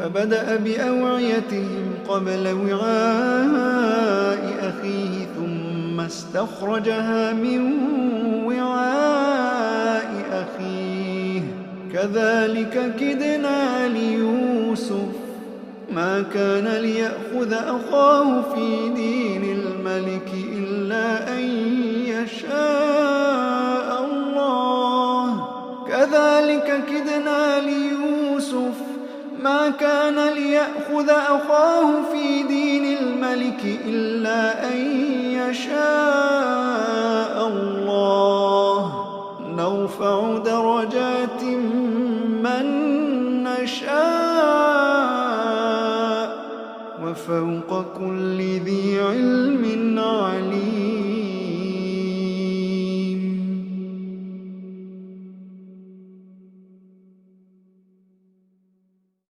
فبدأ بأوعيتهم قبل وعاء أخيه ثم استخرجها من وعاء أخيه كذلك كدنا ليوسف ما كان ليأخذ أخاه في دين الملك إلا أن يشاء الله كذلك كدنا ليوسف ما كان ليأخذ أخاه في دين الملك إلا أن يشاء الله نرفع درجات من نشاء وفوق كل ذي علم عليم.